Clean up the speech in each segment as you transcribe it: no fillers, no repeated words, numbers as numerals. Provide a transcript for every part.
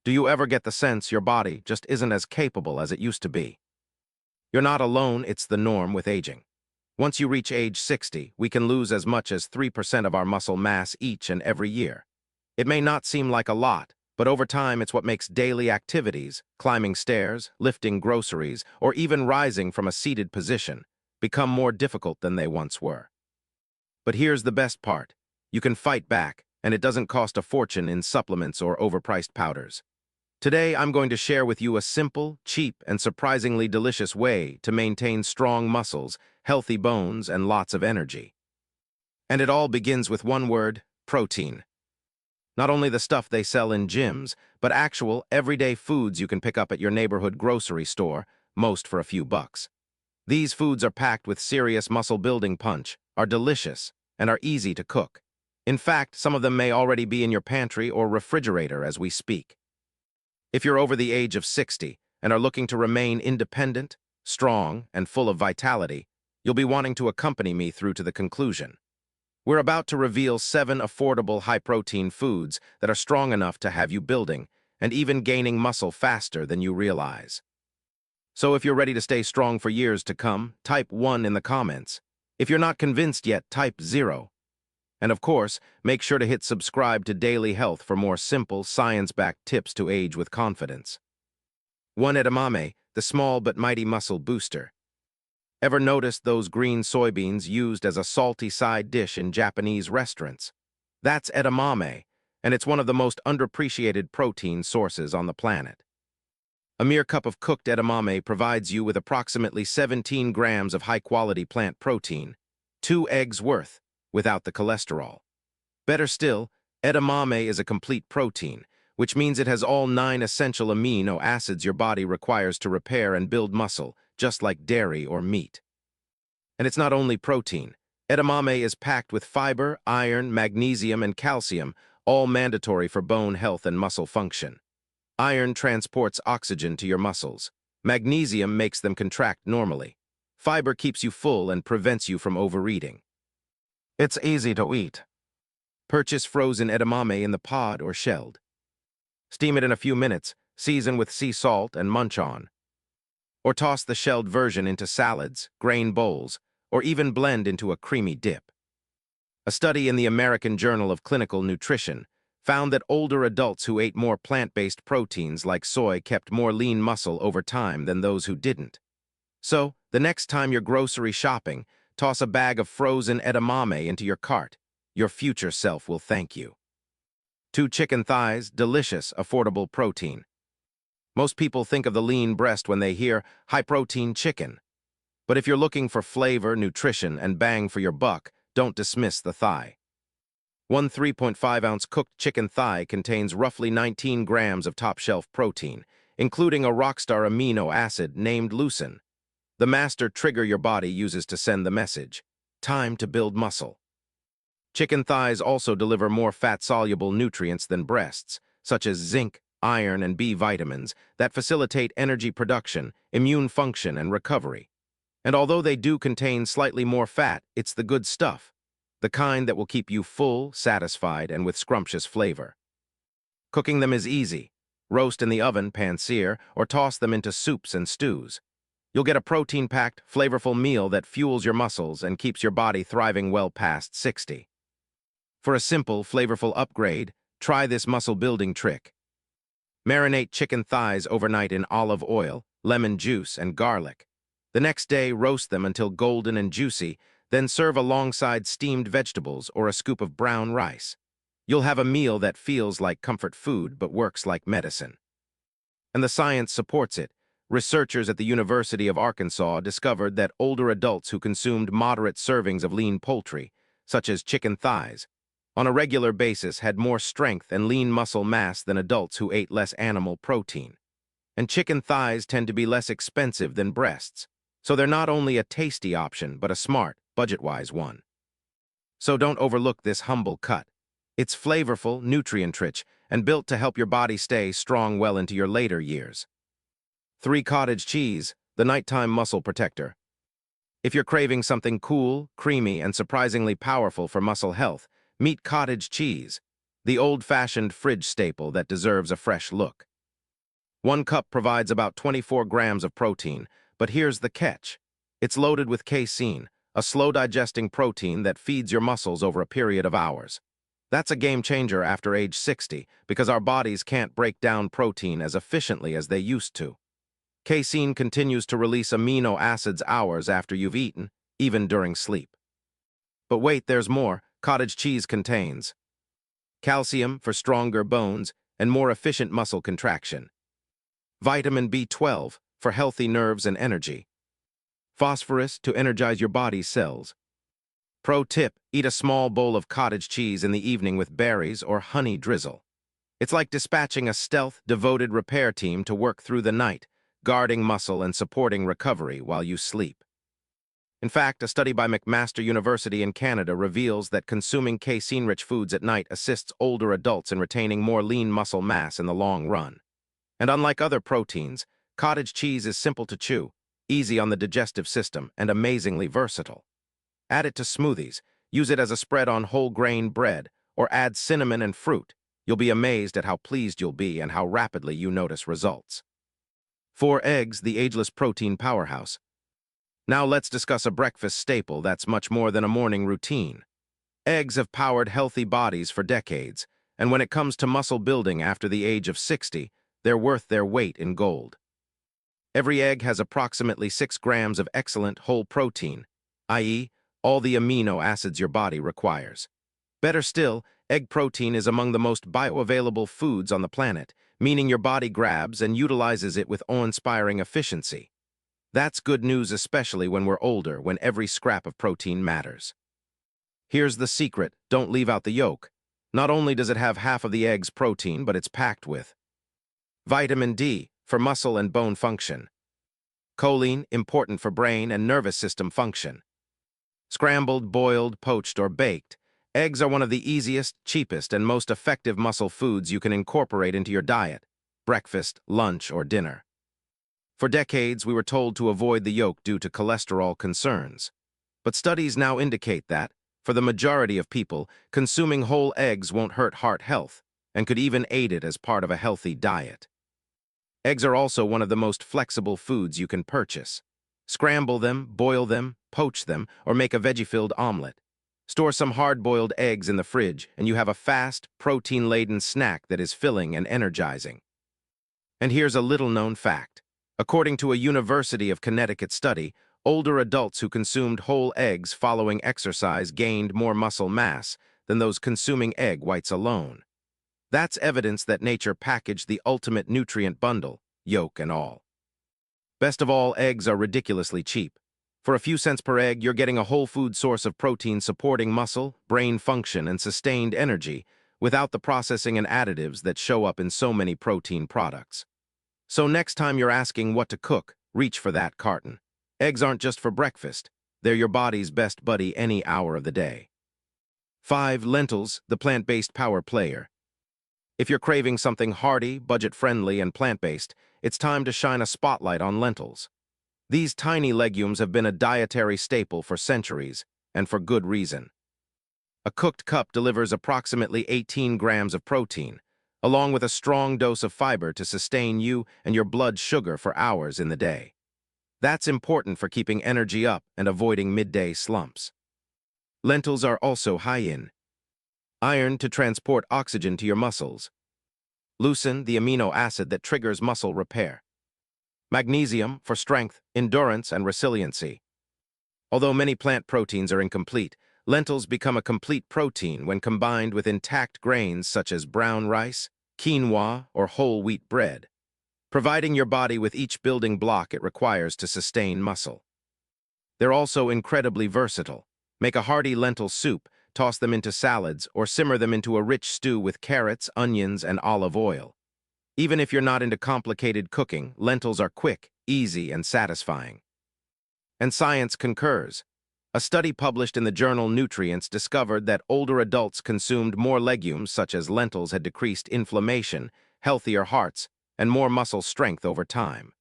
Do you ever get the sense your body just isn't as capable as it used to be? You're not alone, it's the norm with aging. Once you reach age 60, we can lose as much as 3% of our muscle mass each and every year. It may not seem like a lot, but over time it's what makes daily activities, climbing stairs, lifting groceries, or even rising from a seated position, become more difficult than they once were. But here's the best part. You can fight back, and it doesn't cost a fortune in supplements or overpriced powders. Today, I'm going to share with you a simple, cheap, and surprisingly delicious way to maintain strong muscles, healthy bones, and lots of energy. And it all begins with one word: protein. Not only the stuff they sell in gyms, but actual, everyday foods you can pick up at your neighborhood grocery store, most for a few bucks. These foods are packed with serious muscle-building punch, are delicious, and are easy to cook. In fact, some of them may already be in your pantry or refrigerator as we speak. If you're over the age of 60 and are looking to remain independent, strong, and full of vitality, you'll be wanting to accompany me through to the conclusion. We're about to reveal 7 affordable high-protein foods that are strong enough to have you building and even gaining muscle faster than you realize. So if you're ready to stay strong for years to come, type 1 in the comments. If you're not convinced yet, type 0. And of course, make sure to hit subscribe to Daily Health for more simple, science-backed tips to age with confidence. 1. Edamame, the small but mighty muscle booster. Ever noticed those green soybeans used as a salty side dish in Japanese restaurants? That's edamame, and it's one of the most underappreciated protein sources on the planet. A mere cup of cooked edamame provides you with approximately 17 grams of high-quality plant protein, 2 eggs worth, without the cholesterol. Better still, edamame is a complete protein, which means it has all 9 essential amino acids your body requires to repair and build muscle, just like dairy or meat. And it's not only protein. Edamame is packed with fiber, iron, magnesium, and calcium, all mandatory for bone health and muscle function. Iron transports oxygen to your muscles. Magnesium makes them contract normally. Fiber keeps you full and prevents you from overeating. It's easy to eat. Purchase frozen edamame in the pod or shelled. Steam it in a few minutes, season with sea salt, and munch on. Or toss the shelled version into salads, grain bowls, or even blend into a creamy dip. A study in the American Journal of Clinical Nutrition found that older adults who ate more plant-based proteins like soy kept more lean muscle over time than those who didn't. So, the next time you're grocery shopping, toss a bag of frozen edamame into your cart. Your future self will thank you. 2. Chicken thighs, delicious, affordable protein. Most people think of the lean breast when they hear high-protein chicken. But if you're looking for flavor, nutrition, and bang for your buck, don't dismiss the thigh. 1 3.5-ounce cooked chicken thigh contains roughly 19 grams of top-shelf protein, including a rockstar amino acid named leucine, the master trigger your body uses to send the message: time to build muscle. Chicken thighs also deliver more fat-soluble nutrients than breasts, such as zinc, iron, and B vitamins that facilitate energy production, immune function, and recovery. And although they do contain slightly more fat, it's the good stuff, the kind that will keep you full, satisfied, and with scrumptious flavor. Cooking them is easy. Roast in the oven, pan-sear, or toss them into soups and stews. You'll get a protein-packed, flavorful meal that fuels your muscles and keeps your body thriving well past 60. For a simple, flavorful upgrade, try this muscle-building trick. Marinate chicken thighs overnight in olive oil, lemon juice, and garlic. The next day, roast them until golden and juicy, then serve alongside steamed vegetables or a scoop of brown rice. You'll have a meal that feels like comfort food but works like medicine. And the science supports it. Researchers at the University of Arkansas discovered that older adults who consumed moderate servings of lean poultry, such as chicken thighs, on a regular basis had more strength and lean muscle mass than adults who ate less animal protein. And chicken thighs tend to be less expensive than breasts, so they're not only a tasty option but a smart, budget-wise one. So don't overlook this humble cut. It's flavorful, nutrient-rich, and built to help your body stay strong well into your later years. 3. Cottage cheese, the nighttime muscle protector. If you're craving something cool, creamy, and surprisingly powerful for muscle health, meet cottage cheese, the old-fashioned fridge staple that deserves a fresh look. One cup provides about 24 grams of protein, but here's the catch. It's loaded with casein, a slow-digesting protein that feeds your muscles over a period of hours. That's a game changer after age 60 because our bodies can't break down protein as efficiently as they used to. Casein continues to release amino acids hours after you've eaten, even during sleep. But wait, there's more. Cottage cheese contains calcium for stronger bones and more efficient muscle contraction, vitamin B12 for healthy nerves and energy, phosphorus to energize your body's cells. Pro tip, eat a small bowl of cottage cheese in the evening with berries or honey drizzle. It's like dispatching a stealth, devoted repair team to work through the night, guarding muscle and supporting recovery while you sleep. In fact, a study by McMaster University in Canada reveals that consuming casein-rich foods at night assists older adults in retaining more lean muscle mass in the long run. And unlike other proteins, cottage cheese is simple to chew, easy on the digestive system, and amazingly versatile. Add it to smoothies, use it as a spread on whole grain bread, or add cinnamon and fruit. You'll be amazed at how pleased you'll be and how rapidly you notice results. 4 eggs, the ageless protein powerhouse. Now let's discuss a breakfast staple that's much more than a morning routine. Eggs have powered healthy bodies for decades, and when it comes to muscle building after the age of 60, they're worth their weight in gold. Every egg has approximately 6 grams of excellent whole protein, i.e., all the amino acids your body requires. Better still, egg protein is among the most bioavailable foods on the planet, meaning your body grabs and utilizes it with awe-inspiring efficiency. That's good news, especially when we're older, when every scrap of protein matters. Here's the secret: don't leave out the yolk. Not only does it have half of the egg's protein, but it's packed with vitamin D for muscle and bone function, choline, important for brain and nervous system function. Scrambled, boiled, poached, or baked, eggs are one of the easiest, cheapest, and most effective muscle foods you can incorporate into your diet, breakfast, lunch, or dinner. For decades, we were told to avoid the yolk due to cholesterol concerns. But studies now indicate that, for the majority of people, consuming whole eggs won't hurt heart health and could even aid it as part of a healthy diet. Eggs are also one of the most flexible foods you can purchase. Scramble them, boil them, poach them, or make a veggie-filled omelet. Store some hard-boiled eggs in the fridge, and you have a fast, protein-laden snack that is filling and energizing. And here's a little-known fact. According to a University of Connecticut study, older adults who consumed whole eggs following exercise gained more muscle mass than those consuming egg whites alone. That's evidence that nature packaged the ultimate nutrient bundle, yolk and all. Best of all, eggs are ridiculously cheap. For a few cents per egg, you're getting a whole food source of protein supporting muscle, brain function, and sustained energy without the processing and additives that show up in so many protein products. So next time you're asking what to cook, reach for that carton. Eggs aren't just for breakfast. They're your body's best buddy any hour of the day. 5. Lentils, the plant-based power player. If you're craving something hearty, budget-friendly, and plant-based, it's time to shine a spotlight on lentils. These tiny legumes have been a dietary staple for centuries, and for good reason. A cooked cup delivers approximately 18 grams of protein, along with a strong dose of fiber to sustain you and your blood sugar for hours in the day. That's important for keeping energy up and avoiding midday slumps. Lentils are also high in iron to transport oxygen to your muscles, leucine, the amino acid that triggers muscle repair, magnesium for strength, endurance, and resiliency. Although many plant proteins are incomplete, lentils become a complete protein when combined with intact grains such as brown rice, quinoa, or whole wheat bread, providing your body with each building block it requires to sustain muscle. They're also incredibly versatile. Make a hearty lentil soup, toss them into salads, or simmer them into a rich stew with carrots, onions, and olive oil. Even if you're not into complicated cooking, lentils are quick, easy, and satisfying. And science concurs. A study published in the journal Nutrients discovered that older adults consumed more legumes such as lentils had decreased inflammation, healthier hearts, and more muscle strength over time.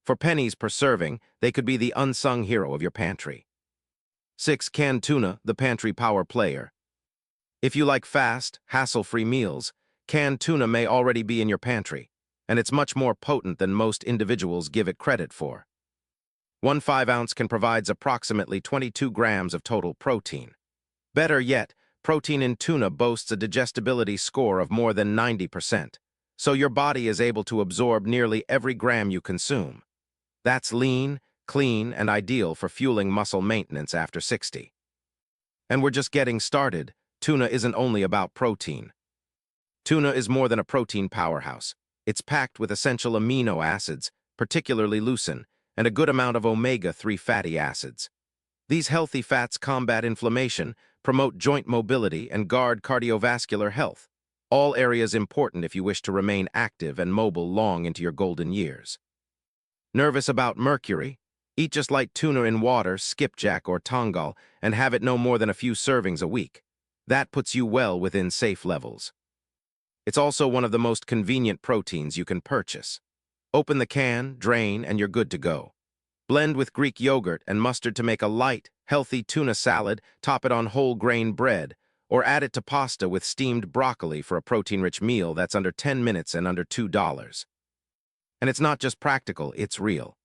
For pennies per serving, they could be the unsung hero of your pantry. 6. Canned tuna, the pantry power player. If you like fast, hassle-free meals, canned tuna may already be in your pantry. and it's much more potent than most individuals give it credit for. One 5-ounce can provide approximately 22 grams of total protein. Better yet, protein in tuna boasts a digestibility score of more than 90%, so your body is able to absorb nearly every gram you consume. That's lean, clean, and ideal for fueling muscle maintenance after 60. And we're just getting started. Tuna isn't only about protein. Tuna is more than a protein powerhouse. It's packed with essential amino acids, particularly leucine, and a good amount of omega-3 fatty acids. These healthy fats combat inflammation, promote joint mobility, and guard cardiovascular health, all areas important if you wish to remain active and mobile long into your golden years. Nervous about mercury? Eat just like tuna in water, skipjack, or tongal, and have it no more than a few servings a week. That puts you well within safe levels. It's also one of the most convenient proteins you can purchase. Open the can, drain, and you're good to go. Blend with Greek yogurt and mustard to make a light, healthy tuna salad, top it on whole grain bread, or add it to pasta with steamed broccoli for a protein-rich meal that's under 10 minutes and under $2. And it's not just practical, it's real.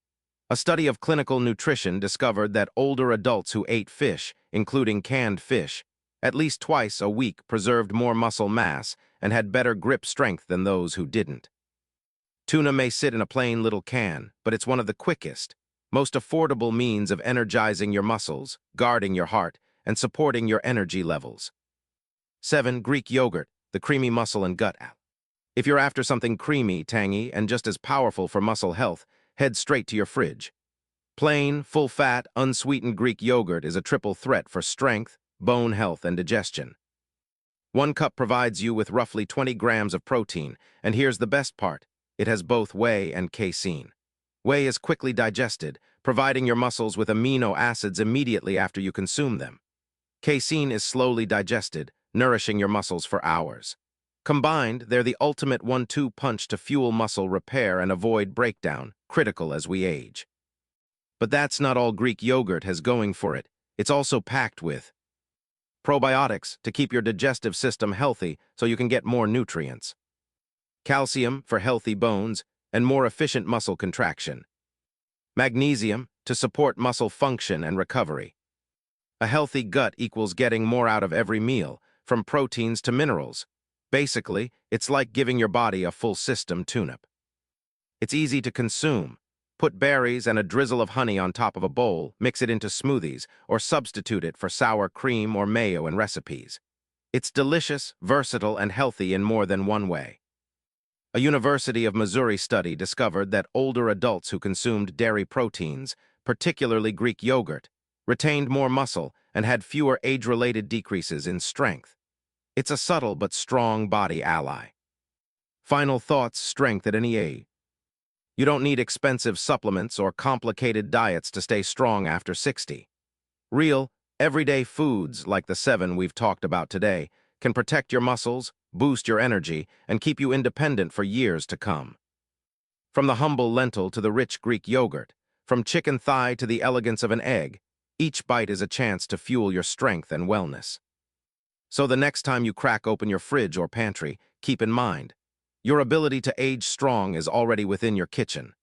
A study of clinical nutrition discovered that older adults who ate fish, including canned fish, at least twice a week preserved more muscle mass and had better grip strength than those who didn't. Tuna may sit in a plain little can, but it's one of the quickest, most affordable means of energizing your muscles, guarding your heart, and supporting your energy levels. 7. Greek yogurt, the creamy muscle and gut app. If you're after something creamy, tangy, and just as powerful for muscle health, head straight to your fridge. Plain, full-fat, unsweetened Greek yogurt is a triple threat for strength, bone health, and digestion. 1 cup provides you with roughly 20 grams of protein, and here's the best part. It has both whey and casein. Whey is quickly digested, providing your muscles with amino acids immediately after you consume them. Casein is slowly digested, nourishing your muscles for hours. Combined, they're the ultimate 1-2 punch to fuel muscle repair and avoid breakdown, critical as we age. But that's not all Greek yogurt has going for it. It's also packed with probiotics to keep your digestive system healthy so you can get more nutrients, calcium for healthy bones and more efficient muscle contraction, magnesium to support muscle function and recovery. A healthy gut equals getting more out of every meal, from proteins to minerals. Basically, it's like giving your body a full system tune-up. It's easy to consume. Put berries and a drizzle of honey on top of a bowl, mix it into smoothies, or substitute it for sour cream or mayo in recipes. It's delicious, versatile, and healthy in more than one way. A University of Missouri study discovered that older adults who consumed dairy proteins, particularly Greek yogurt, retained more muscle and had fewer age-related decreases in strength. It's a subtle but strong body ally. Final thoughts: strength at any age. You don't need expensive supplements or complicated diets to stay strong after 60. Real, everyday foods like the 7 we've talked about today can protect your muscles, boost your energy, and keep you independent for years to come. From the humble lentil to the rich Greek yogurt, from chicken thigh to the elegance of an egg, each bite is a chance to fuel your strength and wellness. So the next time you crack open your fridge or pantry, keep in mind, your ability to age strong is already within your kitchen.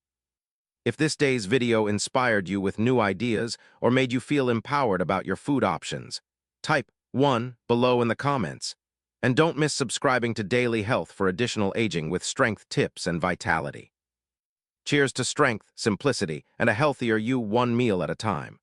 If this day's video inspired you with new ideas or made you feel empowered about your food options, type 1 below in the comments. And don't miss subscribing to Daily Health for additional aging with strength tips and vitality. Cheers to strength, simplicity, and a healthier you, one meal at a time.